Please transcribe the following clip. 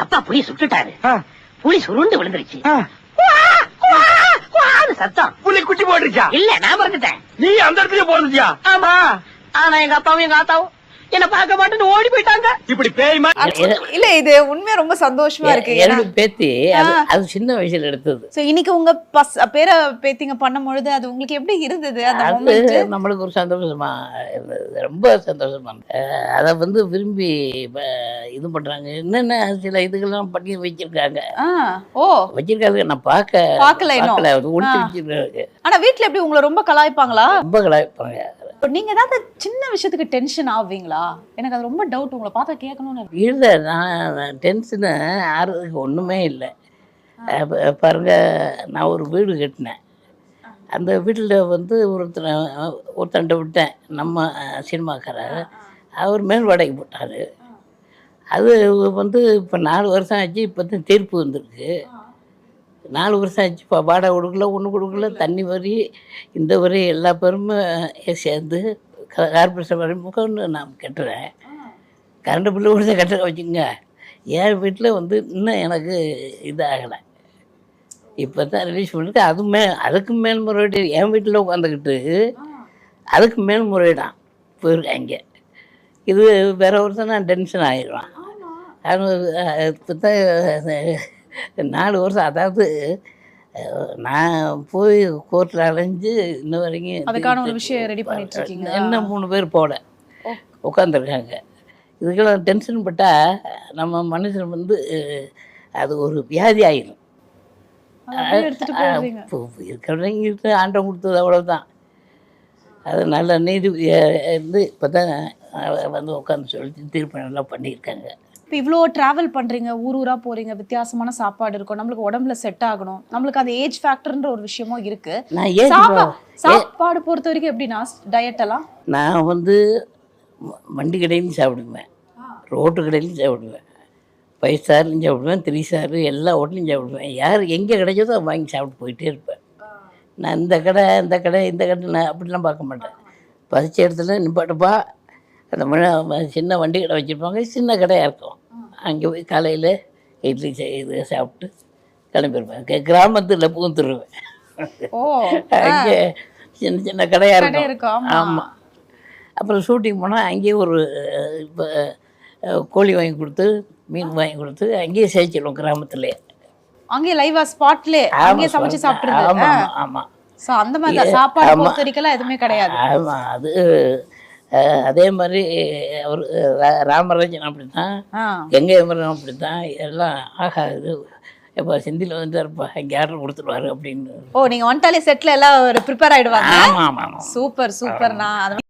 அப்பா புலி சுட்டுட்டாரு. புலி சுருண்டு விழுந்துருச்சு. சத்தம். புலி குட்டி போட்டுருச்சா? இல்ல, நான் பிறந்துட்டேன். நீ அந்த இடத்துல போறதுச்சியா? ஆமா. ஆனா எங்க அப்பாவும் எங்க ஆத்தாவும் என்ன பார்க்க மாட்டேன்னு ஓடி போயிட்டாங்க. இப்படி பேய் இல்ல, இது உண்மையா ரொம்ப சந்தோஷமா இருக்கு. எனக்கு பேத்தி அது சின்ன வயசுல எடுத்தது. சோ இன்னைக்கு உங்க பேர பேத்திங்க பண்ணும்பொழுது அது உங்களுக்கு எப்படி இருந்தது? அந்த அது மொமெண்ட் நம்மளுக்கு ஒரு சந்தோஷமா இருந்தது, ரொம்ப சந்தோஷமா இருந்தது. அதை வந்து விரும்பி இது பண்றாங்க. என்னென்ன சில இதுகள்லாம் பண்ணி வச்சிருக்காங்க. ஓ வச்சிருக்காங்க, நான் பார்க்கல ஒழிச்சு வச்சிருக்காங்க. ஆனா வீட்ல எப்படி உங்களை ரொம்ப கலாய்ப்பாங்களா? ரொம்ப கலாய்ப்பாங்க. நீங்க ஏதாவது சின்ன விஷயத்துக்கு டென்ஷன் ஆவீங்களா? எனக்கு அது ரொம்ப டவுட், உங்களை பார்த்தா கேட்கணும்னு. இல்லை, நான் டென்ஷனு ஆறுறதுக்கு ஒன்றுமே இல்லை. பாருங்க, நான் ஒரு வீடு கட்டினேன். அந்த வீட்டில் வந்து ஒருத்தன்ட்ட விட்டேன், நம்ம சினிமாக்காரர். அவர் மேல் வாடகை போட்டார். அது வந்து இப்போ 4 வருஷம் ஆச்சு. இப்போ தான் தீர்ப்பு வந்திருக்கு. 4 வருஷம் ஆச்சு. இப்போ வாடகை கொடுக்கல, ஒன்று கொடுக்கல. தண்ணி வரி, இந்த வரி, எல்லா பேருமே சேர்ந்து கார்பரேஷன் வரி முகம்னு நான் கட்டுறேன். கரண்ட் பில்லு கொடுத்த கட்ட வச்சுங்க. என் வீட்டில் வந்து இன்னும் எனக்கு இதாகலை. இப்போ தான் ரிலீஸ் பண்ணிட்டு அதுக்கு மேல்முறையீடு என் வீட்டில் உட்காந்துக்கிட்டு அதுக்கு மேல்முறையிடான் போயிருக்காங்க. இது வேற ஒருத்தர் நான் டென்ஷன் ஆகிடுவான். அது இப்போ தான் 4 வருஷம். அதாவது நான் போய் கோர்ட்டில் அலைஞ்சு இன்ன வரைக்கும் அதுக்கான ஒரு விஷயம் ரெடி பண்ணிட்டு இருக்கீங்க. என்ன 3 பேர் போல உட்காந்துருக்காங்க. இதுக்கெல்லாம் டென்ஷன் பட்டால் நம்ம மனுஷன் வந்து அது ஒரு வியாதி ஆயிடும். இருக்கிறவங்க ஆண்டம் கொடுத்தது அவ்வளோதான். அது நல்ல நீதிபதியாக இருந்து இப்போ தான் வந்து உட்காந்து சொல்லி தீர்ப்பு நல்லா பண்ணியிருக்காங்க. இப்போ இவ்வளோ ட்ராவல் பண்ணுறீங்க, ஊரா போகிறீங்க, வித்தியாசமான சாப்பாடு இருக்கும், நம்மளுக்கு உடம்புல செட் ஆகணும், நம்மளுக்கு அந்த ஏஜ் ஃபேக்டர்ன்ற ஒரு விஷயமும் இருக்கு. சாப்பாடு பொறுத்த வரைக்கும் எப்படின்னா டயட் எல்லாம்? நான் வந்து வண்டி கடையிலையும் சாப்பிடுவேன், ரோட்டு கடையிலையும் சாப்பிடுவேன், 5 ஸ்டார்லையும் சாப்பிடுவேன், 3 ஸ்டார் எல்லா ஹோட்டலையும் சாப்பிடுவேன். யார் எங்கே கிடைச்சதோ வாங்கி சாப்பிட்டு போயிட்டே இருப்பேன். நான் இந்த கடை நான் அப்படிலாம் பார்க்க மாட்டேன். பசிச்ச இடத்துல நிப்பாட்டப்பா, அந்த சின்ன வண்டி கடை வச்சுருப்பாங்க, சின்ன கடையாக இருக்கும். அங்கே போய் காலையில் இட்லி இது சாப்பிட்டு கிளம்பிருப்பேன். கிராமத்தில் பூந்துருவேன். அங்கே சின்ன சின்ன கடையாக இருக்கும். ஆமாம். அப்புறம் ஷூட்டிங் போனால் அங்கேயே ஒரு இப்போ கோழி வாங்கி கொடுத்து, மீன் வாங்கி கொடுத்து அங்கேயே சேர்ச்சிடுவோம். கிராமத்துலேயே அங்கேயே லைவா ஸ்பாட்லேயே அங்கேயே சமைச்சு சாப்பிட்றது. ஆமாம் ஆமாம். ஸோ அந்த மாதிரி தான் சாப்பாடு பொறுத்த வரைக்கும் எதுவுமே கிடையாது. ஆமாம். அது அதே மாதிரி அவர் ராமராஜன் அப்படி தான், கங்கை அமரன் அப்படி தான். எல்லாம் ஆகாது. இப்போ செந்தில் வந்து இருப்பா இங்கே ஆர்டர் கொடுத்துருவாரு அப்படின்னு. ஓ, நீங்கள் வந்துட்டாலே செட்டில் எல்லாம் ப்ரிப்பேர் ஆகிடுவாங்க. ஆமாம் ஆமாம். Super super. நான்